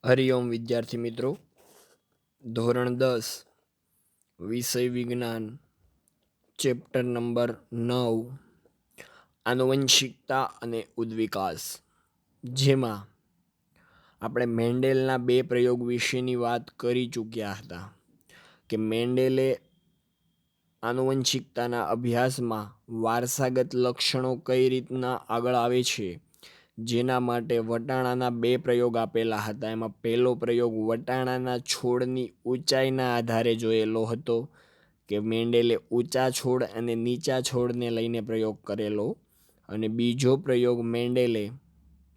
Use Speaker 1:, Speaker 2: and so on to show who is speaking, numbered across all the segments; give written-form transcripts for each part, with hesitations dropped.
Speaker 1: હરિઓમ વિદ્યાર્થી મિત્રો, ધોરણ 10 વિષય વિજ્ઞાન ચેપ્ટર નંબર 9 આનુવંશિકતા અને ઉદ્વિકાસ, જેમાં આપણે મેન્ડેલના 2 પ્રયોગ વિશેની વાત કરી ચૂક્યા હતા કે મેન્ડેલે આનુવંશિકતાના અભ્યાસમાં વારસાગત લક્ષણો કઈ રીતના આગળ આવે છે જેના માટે વટાણાના 2 પ્રયોગ આપેલા હતા. એમાં પહેલો પ્રયોગ વટાણાના છોડની ઊંચાઈના આધારે જોયેલો હતો કે મેન્ડેલે ઊંચા છોડ અને નીચા છોડને લઈને પ્રયોગ કરેલો, અને બીજો પ્રયોગ મેન્ડેલે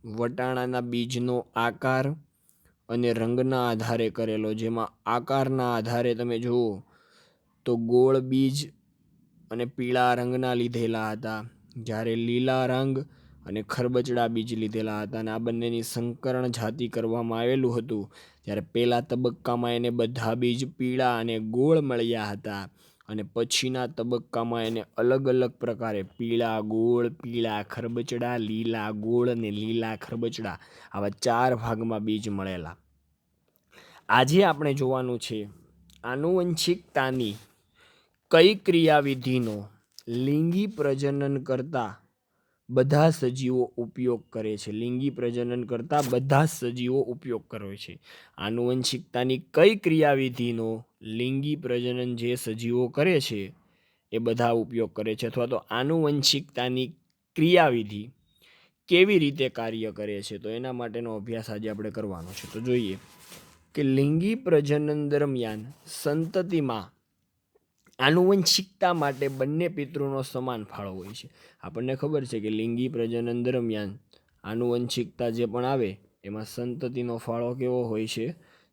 Speaker 1: વટાણાના બીજનો આકાર અને રંગના આધારે કરેલો, જેમાં આકારના આધારે તમે જુઓ તો ગોળ બીજ અને પીળા રંગના લીધેલા હતા, જ્યારે લીલા રંગ અને ખરબચડા બીજ લીધેલા હતા. અને આ બંનેની સંકરણ જાતિ કરવામાં આવેલું હતું, ત્યારે પહેલા તબક્કામાં એને બધા બીજ પીળા અને ગોળ મળ્યા હતા, અને પછીના તબક્કામાં એને અલગ અલગ પ્રકારે પીળા ગોળ, પીળા ખરબચડા, લીલા ગોળ અને લીલા ખરબચડા આવા 4 ભાગમાં બીજ મળેલા. આજે આપણે જોવાનું છે આનુવંશિકતાની કઈ ક્રિયાવિધિનો લિંગી પ્રજનન કરતા બધા સજીવો ઉપયોગ કરે છે. લિંગી પ્રજનન કરતા બધા સજીવો ઉપયોગ કરે છે. આનુવંશિકતાની કઈ ક્રિયાવિધિનો લિંગી પ્રજનન જે સજીવો કરે છે એ બધા ઉપયોગ કરે છે, અથવા તો આનુવંશિકતાની ક્રિયાવિધિ કેવી રીતે કાર્ય કરે છે, તો એના માટેનો અભ્યાસ આજે આપણે કરવાનો છે. તો જોઈએ કે લિંગી પ્રજનન દરમિયાન સંતતિમાં આનુવંશિકતા માટે બંને પિતૃનો સમાન ફાળો હોય છે. આપણને ખબર છે કે લિંગી પ્રજનન દરમિયાન આનુવંશિકતા જે પણ આવે એમાં સંતતિનો ફાળો કેવો હોય છે?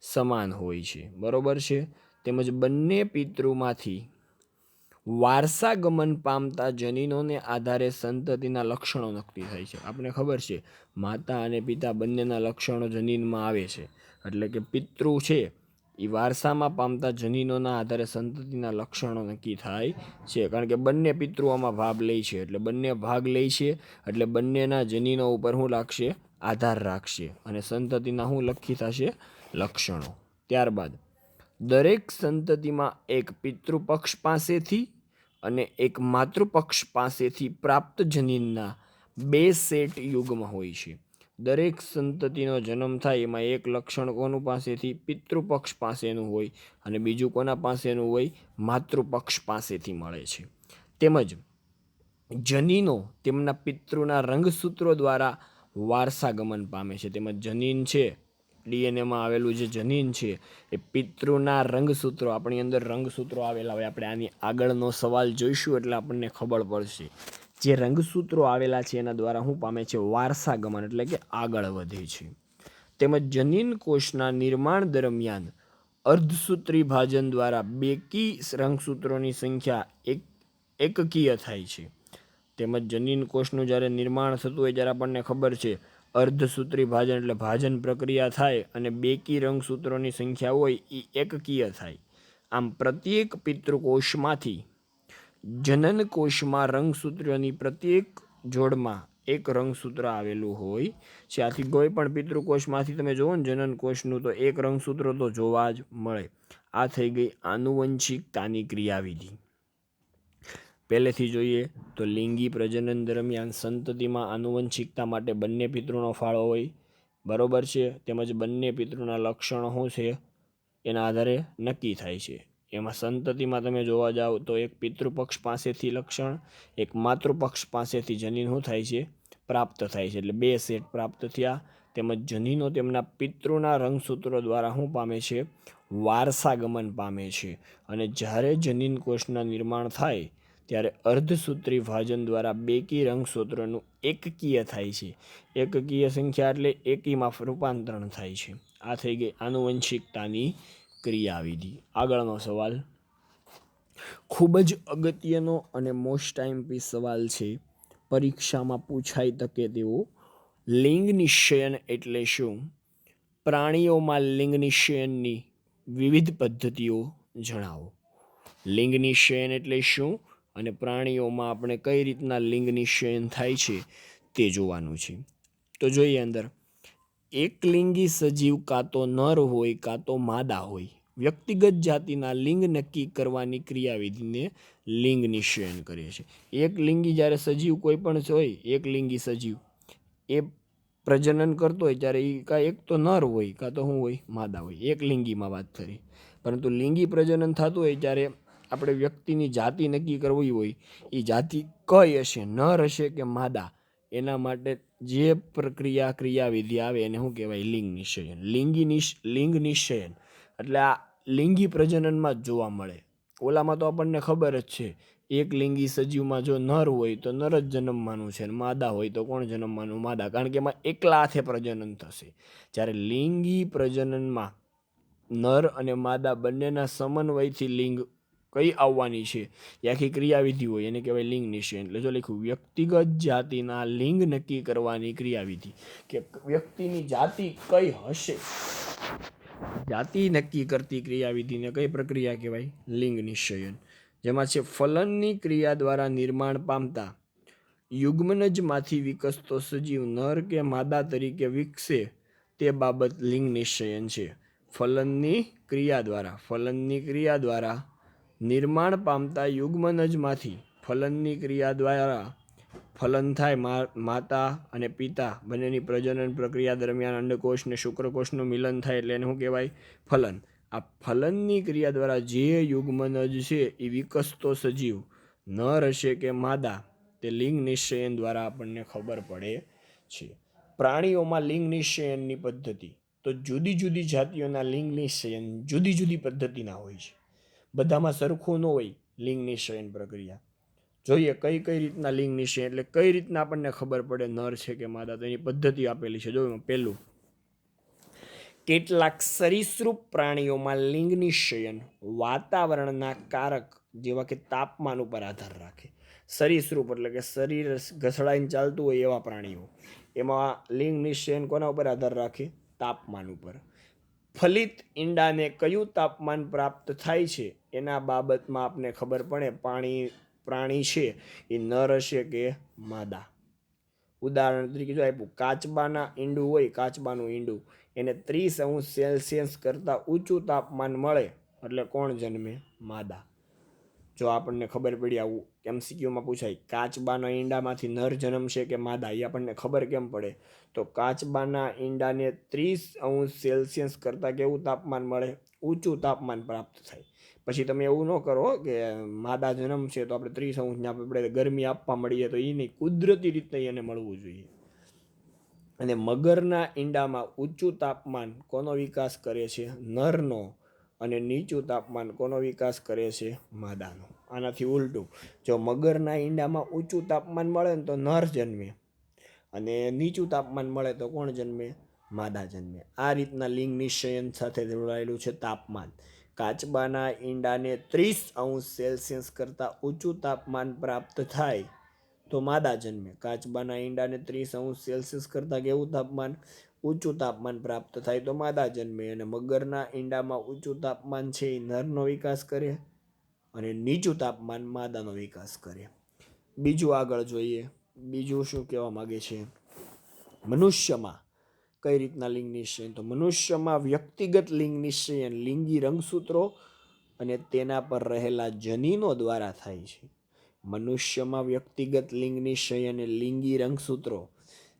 Speaker 1: સમાન હોય છે, બરોબર છે. તેમજ બંને પિતૃમાંથી વારસાગમન પામતા જનીનોને આધારે સંતતિના લક્ષણો નક્કી થાય છે. આપણે ખબર છે માતા અને પિતા બંનેના લક્ષણો જનીનમાં આવે છે, એટલે કે પિતૃ છે એ વારસામાં પામતા જનીનોના આધારે સંતતિના લક્ષણો નક્કી થાય છે, કારણ કે બંને પિતૃઓમાં ભાગ લે છે, એટલે બંને ભાગ લે છે એટલે બંનેના જનીનો ઉપર શું લાગશે? આધાર રાખશે, અને સંતતિના શું લખી થશે? લક્ષણો. ત્યારબાદ દરેક સંતતિમાં એક પિતૃપક્ષ પાસેથી અને એક માતૃપક્ષ પાસેથી પ્રાપ્ત જનીનના 2 સેટ યુગ્મ હોય છે. દરેક સંતતિનો જન્મ થાય એમાં એક લક્ષણ કોનું પાસેથી? પિતૃપક્ષ પાસેનું હોય, અને બીજું કોના પાસેનું હોય? માતૃપક્ષ પાસેથી મળે છે. તેમજ જનીનો તેમના પિતૃના રંગસૂત્રો દ્વારા વારસાગમન પામે છે. તેમજ જનીન છે, ડીએનએમાં આવેલું જે જનીન છે એ પિતૃના રંગસૂત્રો, આપણી અંદર રંગસૂત્રો આવેલા હોય, આપણે આની આગળનો સવાલ જોઈશું એટલે આપણને ખબર પડશે. જે રંગસૂત્રો આવેલા છે એના દ્વારા શું પામે છે? વારસાગમન, એટલે કે આગળ વધે છે. તેમજ જનીન કોષના નિર્માણ દરમિયાન અર્ધસૂત્રી ભાજન દ્વારા બેકી રંગસૂત્રોની સંખ્યા એકકીય થાય છે. તેમજ જનીન કોષનું જ્યારે નિર્માણ થતું હોય ત્યારે આપણને ખબર છે અર્ધસૂત્રી ભાજન એટલે ભાજન પ્રક્રિયા થાય અને બેકી રંગસૂત્રોની સંખ્યા હોય એ એકકીય થાય. આમ પ્રત્યેક પિતૃકોષમાંથી જનન કોષમાં રંગસૂત્રોની પ્રત્યેક જોડમાં એક રંગસૂત્ર આવેલું હોય છે. આથી કોઈ પણ પિતૃકોષમાંથી તમે જુઓ ને જનન કોષનું, તો એક રંગસૂત્ર તો જોવા જ મળે. આ થઈ ગઈ આનુવંશિકતાની ક્રિયાવિધિ. પહેલેથી જોઈએ તો લિંગી પ્રજનન દરમિયાન સંતતિમાં આનુવંશિકતા માટે બંને પિતૃનો ફાળો હોય, બરોબર છે. તેમજ બંને પિતૃના લક્ષણો શું છે એના આધારે નક્કી થાય છે. એમાં સંતતિમાં તમે જોવા જાઓ તો એક પિતૃપક્ષ પાસેથી લક્ષણ, એક માતૃપક્ષ પાસેથી જનીન શું થાય છે? પ્રાપ્ત થાય છે, એટલે 2 સેટ પ્રાપ્ત થયા. તેમજ જનીનો તેમના પિતૃના રંગસૂત્રો દ્વારા શું પામે છે? વારસાગમન પામે છે. અને જ્યારે જનીન કોષના નિર્માણ થાય ત્યારે અર્ધસૂત્રી ભાજન દ્વારા બેકી રંગસૂત્રોનું એકકીય થાય છે. એકકીય સંખ્યા એટલે એકીમાં રૂપાંતરણ થાય છે. આ થઈ ગઈ આનુવંશિકતાની ક્રિયાવિધિ. આગળનો સવાલ ખૂબ જ અગત્યનો અને મોસ્ટ ટાઈમપીસ સવાલ છે, પરીક્ષામાં પૂછાઈ શકે તેવો. લિંગ નિશ્ચયન એટલે શું? પ્રાણીઓમાં લિંગ નિશ્ચયનની વિવિધ પદ્ધતિઓ જણાવો. લિંગ નિશ્ચયન એટલે શું અને પ્રાણીઓમાં આપણે કઈ રીતના લિંગ નિશ્ચયન થાય છે તે જોવાનું છે. તો જોઈએ અંદર એકલિંગી સજીવ કાં તો નર હોય કાં તો માદા હોય. વ્યક્તિગત જાતિના લિંગ નક્કી કરવાની ક્રિયાવિધિને લિંગ નિશ્ચયન કરે છે. એકલિંગી જ્યારે સજીવ કોઈ પણ હોય, એકલિંગી સજીવ એ પ્રજનન કરતો હોય ત્યારે એ કાં એક તો નર હોય કાં તો શું હોય, માદા હોય. એકલિંગીમાં વાત કરી. પરંતુ લિંગી પ્રજનન થતું હોય ત્યારે આપણે વ્યક્તિની જાતિ નક્કી કરવી હોય, એ જાતિ કઈ હશે, નર હશે કે માદા, એના માટે જે ક્રિયાવિધિ આવે એને શું કહેવાય, લિંગ નિશ્ચયન. લિંગ નિશ્ચયન એટલે આ લિંગી પ્રજનનમાં જ જોવા મળે. ઓલામાં તો આપણને ખબર જ છે, એક લિંગી સજીવમાં જો નર હોય તો નર જ જન્મવાનું છે, માદા હોય તો કોણ જન્મવાનું, માદા, કારણ કે એમાં એકલા હાથે પ્રજનન થશે. જ્યારે લિંગી પ્રજનનમાં નર અને માદા બંનેના સમન્વયથી લિંગ કઈ આવવાની છે એ આખી ક્રિયાવિધિ હોય, એને કહેવાય લિંગ નિશ્ચયન. એટલે જો લખ્યું વ્યક્તિગત જાતિના લિંગ નક્કી કરવાની ક્રિયાવિધિ, કે વ્યક્તિની જાતિ કઈ હશે, જાતિ નક્કી કરતી ક્રિયાવિધિને કઈ પ્રક્રિયા કહેવાય, લિંગ નિશ્ચયન. જેમાં છે ફલનની ક્રિયા દ્વારા નિર્માણ પામતા યુગ્મનજમાંથી વિકસતો સજીવ નર કે માદા તરીકે વિકસે તે બાબત લિંગ નિશ્ચયન છે. ફલનની ક્રિયા દ્વારા નિર્માણ પામતા યુગ્મનજમાંથી, ફલનની ક્રિયા દ્વારા ફલન થાય, માતા અને પિતા બંનેની પ્રજનન પ્રક્રિયા દરમિયાન અંડકોષ ને શુક્રકોષનું મિલન થાય એટલે એને શું કહેવાય, ફલન. આ ફલનની ક્રિયા દ્વારા જે યુગ્મનજ છે એ વિકસતો સજીવ નર હશે કે માદા, તે લિંગ નિશ્ચયન દ્વારા આપણને ખબર પડે છે. પ્રાણીઓમાં લિંગ નિશ્ચયનની પદ્ધતિ, તો જુદી જુદી જાતિઓના લિંગ નિશ્ચયન જુદી જુદી પદ્ધતિના હોય છે. બધામાં સરખું ન હોય લિંગ નિશ્ચયન પ્રક્રિયા. જોઈએ કઈ કઈ રીતના લિંગ નિશ્ચયન, એટલે કઈ રીતના આપણને ખબર પડે નર છે કે માદા, તો એની પદ્ધતિ આપેલી છે. જો પહેલું, કેટલાક સરીસૃપ પ્રાણીઓમાં લિંગ નિશ્ચયન વાતાવરણના કારક જેવા કે તાપમાન ઉપર આધાર રાખે. સરીસૃપ એટલે કે શરીર ઘસડાઈને ચાલતું હોય એવા પ્રાણીઓ, એમાં લિંગ નિશ્ચયન કોના ઉપર આધાર રાખે, તાપમાન ઉપર. ફલિત ઈંડાને કયું તાપમાન પ્રાપ્ત થાય છે એના બાબતમાં આપને ખબર પડે પ્રાણી છે એ નર હશે કે માદા. ઉદાહરણ તરીકે જો આપ્યું, કાચબાના ઈંડું હોય, કાચબાનું ઈંડું, એને 30°C કરતાં ઊંચું તાપમાન મળે એટલે કોણ જન્મે, માદા. જો આપણને ખબર પડી, આવું MCQમાં પૂછાય, કાચબાના ઈંડામાંથી નર જન્મશે કે માદા, એ આપણને ખબર કેમ પડે, તો કાચબાના ઈંડાને 30°C કરતાં કેવું તાપમાન મળે, ઊંચું તાપમાન પ્રાપ્ત થાય. પછી તમે એવું ન કરો કે માદા જન્મશે તો આપણે 30° આપણે ગરમી આપવા મળીએ, તો એ નહીં, કુદરતી રીતે એને મળવું જોઈએ. અને મગરના ઈંડામાં ઊંચું તાપમાન કોનો વિકાસ કરે છે, નરનો, અને નીચું તાપમાન કોનો વિકાસ કરે છે, માદાનો. આનાથી ઉલટું, જો મગરના ઈંડામાં ઊંચું તાપમાન મળે ને તો નર જન્મે, અને નીચું તાપમાન મળે તો કોણ જન્મે, માદા જન્મે. આ રીતના લિંગ નિશ્ચયન સાથે જોડાયેલું છે તાપમાન. કાચબાના ઈંડાને 30°C કરતાં ઊંચું તાપમાન પ્રાપ્ત થાય તો માદા જન્મે. કાચબાના ઈંડાને 30°C કરતાં કેવું તાપમાન, ઊંચું તાપમાન પ્રાપ્ત થાય તો માદા જન્મે. અને મગરના ઈંડામાં ઊંચું તાપમાન છે એ નરનો વિકાસ કરે, અને નીચું તાપમાન માદાનો વિકાસ કરે. બીજું આગળ જોઈએ, બીજું શું કહેવા માગે છે, મનુષ્યમાં કઈ રીતના લિંગ નિશ્ચયન, તો મનુષ્યમાં વ્યક્તિગત લિંગ નિશ્ચયન લિંગી રંગસૂત્રો અને તેના પર રહેલા જનીનો દ્વારા થાય છે. મનુષ્યમાં વ્યક્તિગત લિંગ નિશ્ચયન લિંગી રંગસૂત્રો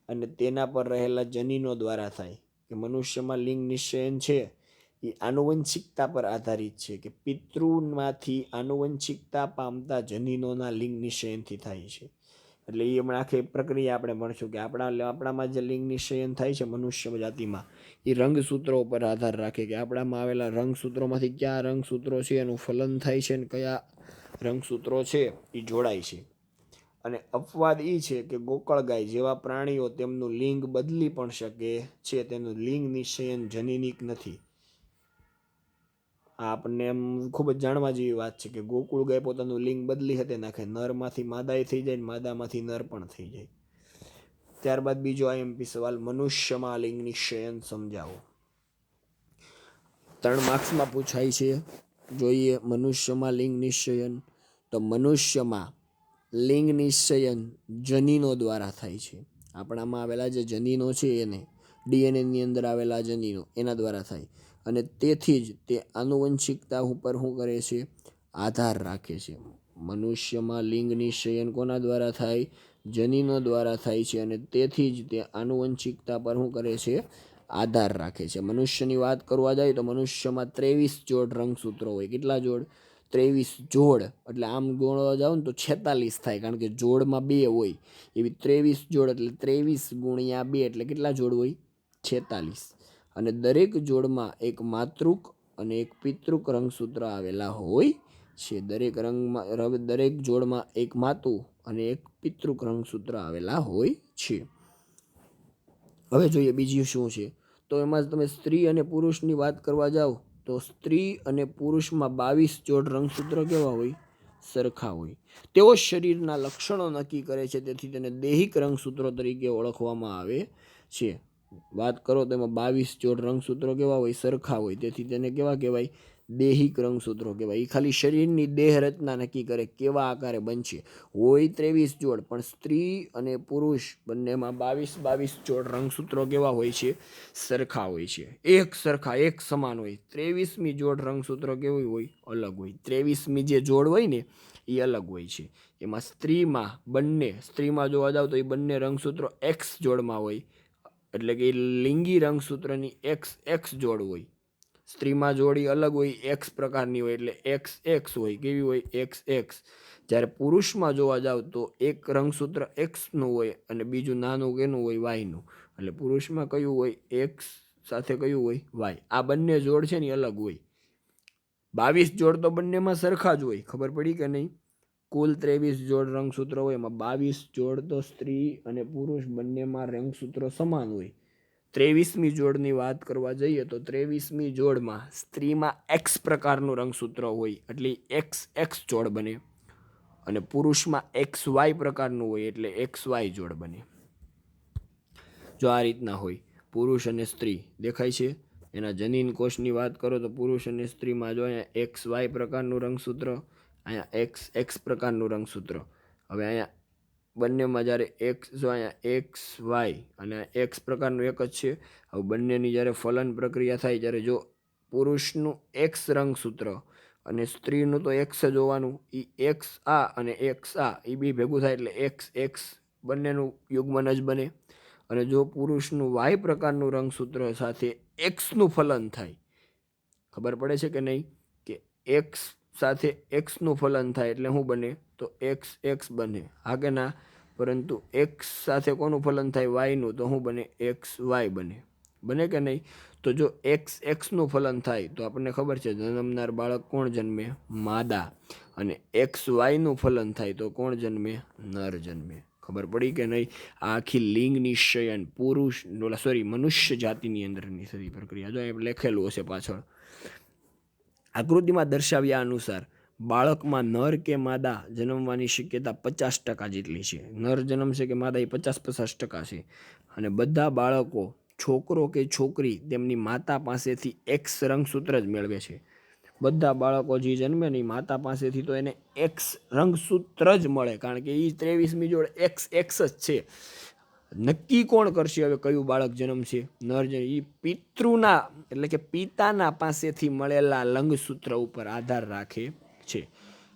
Speaker 1: અને તેના પર રહેલા જનીનો દ્વારા થાય. કે મનુષ્યમાં લિંગ નિશ્ચયન છે એ આનુવંશિકતા પર આધારિત છે, કે પિતૃમાંથી આનુવંશિકતા પામતા જનીનોના લિંગ નિશ્ચયનથી થાય છે. એટલે એ હમણાં આખી પ્રક્રિયા આપણે ભણશું કે આપણામાં જે લિંગ નિશ્ચયન થાય છે મનુષ્ય જાતિમાં, એ રંગસૂત્રો પર આધાર રાખે, કે આપણામાં આવેલા રંગસૂત્રોમાંથી કયા રંગસૂત્રો છે એનું ફલન થાય છે અને કયા રંગસૂત્રો છે એ જોડાય છે. અને અપવાદ એ છે કે ગોકળગાય જેવા પ્રાણીઓ તેમનું લિંગ બદલી પણ શકે છે, તેનું લિંગ નિશ્ચયન જનીનિક નથી. આ આપણને એમ ખૂબ જ જાણવા જેવી વાત છે કે ગોકુળ ગાય પોતાનું લિંગ બદલી હતી નાખે, નરમાંથી માદાય થઈ જાય ને માદામાંથી નર પણ થઈ જાય. ત્યારબાદ બીજો IMP સવાલ, મનુષ્યમાં લિંગ નિશ્ચયન સમજાવો. 3 માર્ક્સમાં પૂછાય છે. જોઈએ મનુષ્યમાં લિંગ નિશ્ચયન, તો મનુષ્યમાં લિંગ નિશ્ચયન જનીનો દ્વારા થાય છે. આપણામાં આવેલા જે જનીનો છે એને ડીએનએની અંદર આવેલા જનીનો એના દ્વારા થાય, અને તેથી જ તે આનુવંશિકતા ઉપર શું કરે છે? આધાર રાખે છે. મનુષ્યમાં લિંગ નિશ્ચયન કોના દ્વારા થાય? જનીનો દ્વારા થાય છે, અને તેથી જ તે આનુવંશિકતા પર શું કરે છે? આધાર રાખે છે. મનુષ્યની વાત કરવા જાય તો મનુષ્યમાં 23 જોડ રંગસૂત્રો હોય. કેટલા જોડ? 23 જોડ. એટલે આમ ગણવા જાવ ને તો 46 થાય, કારણ કે જોડમાં 2 હોય. એવી 23 જોડ એટલે 23 ગુણ્યા 2 એટલે કેટલા જોડ હોય? 46. અને દરેક જોડમાં એક માતૃક અને એક પિતૃક રંગસૂત્ર આવેલા હોય છે. દરેક જોડમાં એક માતુ અને એક પિતૃક રંગસૂત્ર આવેલા હોય છે. હવે જોઈએ બીજું શું છે. તો એમાં તમે સ્ત્રી અને પુરુષની વાત કરવા જાઓ તો સ્ત્રી અને પુરુષમાં 22 જોડ રંગસૂત્ર કેવા હોય? સરખા હોય. તેઓ શરીરના લક્ષણો નક્કી કરે છે, તેથી તેને દૈહિક રંગસૂત્રો તરીકે ઓળખવામાં આવે છે. વાત કરો તો એમાં 22 જોડ રંગસૂત્રો કેવા હોય? સરખા હોય. તેથી તેને કેવા કહેવાય? દૈહિક રંગસૂત્રો કહેવાય. એ ખાલી શરીરની દેહ રચના નક્કી કરે, કેવા આકારે બનશે. હોય 23 જોડ, પણ સ્ત્રી અને પુરુષ બંનેમાં 22 જોડ રંગસૂત્રો કેવા હોય છે? સરખા હોય છે. એક સરખા, એક સમાન હોય. 23મી જોડ રંગસૂત્રો કેવી હોય? અલગ હોય. 23મી જે જોડ હોય ને એ અલગ હોય છે. એમાં સ્ત્રીમાં જોવા જાવ તો એ બંને રંગસૂત્રો એક્સ જોડમાં હોય, એટલે કે લિંગી રંગસૂત્રની એક્સ જોડ હોય. સ્ત્રીમાં જોડી અલગ હોય, એક્સ પ્રકારની હોય, એટલે એક્સ હોય. કેવી હોય? એક્સ. જ્યારે પુરુષમાં જોવા જાવ તો એક રંગસૂત્ર એક્સનું હોય અને બીજું નાનું કેનું હોય? વાયનું. એટલે પુરુષમાં કયું હોય? એક્સ સાથે કયું હોય? વાય. આ બંને જોડ છે ને અલગ હોય. 22 જોડ તો બંનેમાં સરખા જ હોય. ખબર પડી કે નહીં? કુલ 23 જોડ રંગસૂત્રો હોય, એમાં 22 જોડ તો સ્ત્રી અને પુરુષ બંનેમાં રંગસૂત્રો સમાન હોય. 23મી જોડની વાત કરવા જઈએ તો 23મી જોડમાં સ્ત્રીમાં એક્સ પ્રકારનું રંગસૂત્ર હોય, એટલે એક્સ જોડ બને, અને પુરુષમાં XY પ્રકારનું હોય, એટલે XY જોડ બને. જો આ રીતના હોય પુરુષ અને સ્ત્રી દેખાય છે. એના જનીન કોષની વાત કરો તો પુરુષ અને સ્ત્રીમાં જો અહીંયા XY પ્રકારનું રંગસૂત્ર, અહીંયા XX પ્રકારનું રંગસૂત્ર. હવે અહીંયા બંનેમાં જ્યારે અહીંયા XY અને X પ્રકારનું એક જ છે. હવે બંનેની જ્યારે ફલન પ્રક્રિયા થાય, જ્યારે જો પુરુષનું X રંગસૂત્ર અને સ્ત્રીનું તો X જ હોવાનું, એ X આ અને X આ એ બી ભેગું થાય એટલે XX બંનેનું યુગ્મન જ બને. અને જો પુરુષનું Y પ્રકારનું રંગસૂત્ર સાથે Xનું ફલન થાય, ખબર પડે છે કે નહીં? કે X સાથે Xનું ફલન થાય એટલે શું બને? તો XX બને. હા કે ના? પરંતુ X સાથે કોનું ફલન થાય? Y નું. તો શું બને? XY બને. બને કે નહીં? તો જો XXનું ફલન થાય તો આપણને ખબર છે જન્મનાર બાળક કોણ જન્મે? માદા. અને XYનું ફલન થાય તો કોણ જન્મે? નર જન્મે. ખબર પડી કે નહીં? આ આખી લિંગ નિશ્ચયન મનુષ્ય જાતિની અંદરની થતી પ્રક્રિયા. જો એ લખેલું હશે પાછળ. આકૃતિમાં દર્શાવ્યા અનુસાર બાળકમાં નર કે માદા જન્મવાની શક્યતા 50% જેટલી છે. નર જન્મશે કે માદા એ 50% છે. અને બધા બાળકો, છોકરો કે છોકરી, તેમની માતા પાસેથી એક્સ રંગસૂત્ર જ મેળવે છે. બધા બાળકો જે જન્મે ને માતા પાસેથી તો એને એક્સ રંગસૂત્ર જ મળે, કારણ કે એ 23મી જોડ એક્સ જ છે. નક્કી કોણ કરશે હવે કયું બાળક જન્મશે? નર. એ પિતૃના એટલે કે પિતાના પાસેથી મળેલા રંગસૂત્ર ઉપર આધાર રાખે છે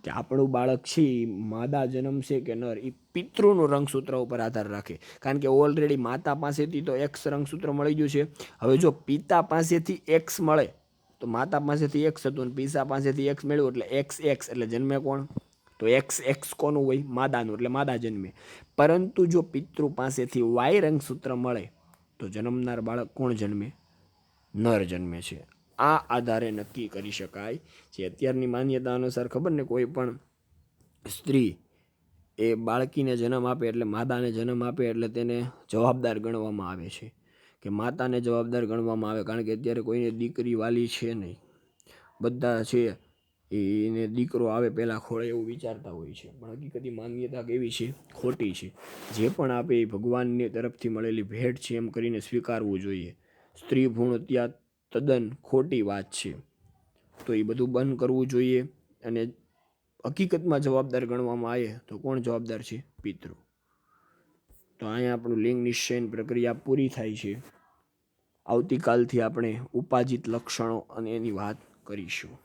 Speaker 1: કે આપણું બાળક છે માદા જન્મશે કે નર. એ પિતૃનું રંગસૂત્ર ઉપર આધાર રાખે, કારણ કે ઓલરેડી માતા પાસેથી તો એક્સ રંગસૂત્ર મળી ગયું છે. હવે જો પિતા પાસેથી એક્સ મળે તો માતા પાસેથી એક્સ હતું અને પિતા પાસેથી એક્સ મેળવ્યું એટલે એક્સ એટલે જન્મે કોણ? તો એક્સ કોનું હોય? માદાનું, એટલે માદા જન્મે. પરંતુ જો પિતૃ પાસેથી વાય રંગસૂત્ર મળે તો જન્મનાર બાળક કોણ જન્મે? નર જન્મે છે. આ આધારે નક્કી કરી શકાય છે. અત્યારની માન્યતા અનુસાર ખબર ને, કોઈ પણ સ્ત્રી એ બાળકીને જન્મ આપે એટલે માદાને જન્મ આપે એટલે તેને જવાબદાર ગણવામાં આવે છે, કે માતાને જવાબદાર ગણવામાં આવે. કારણ કે અત્યારે કોઈને દીકરી વાલી છે નહીં. બધા છે એને દીકરો આવે પહેલાં ખોળે એવું વિચારતા હોય છે, પણ હકીકતી માન્યતા કેવી છે? ખોટી છે. જે પણ આપે એ ભગવાનની તરફથી મળેલી ભેટ છે એમ કરીને સ્વીકારવું જોઈએ. સ્ત્રી ભ્રૂણ હત્યા તદ્દન ખોટી વાત છે. તો એ બધું બંધ કરવું જોઈએ. અને હકીકતમાં જવાબદાર ગણવામાં આવે તો કોણ જવાબદાર છે? પિતૃ. તો અહીંયા આપણું લિંગ નિશ્ચયન પ્રક્રિયા પૂરી થાય છે. આવતીકાલથી આપણે ઉપાજિત લક્ષણો અને એની વાત કરીશું.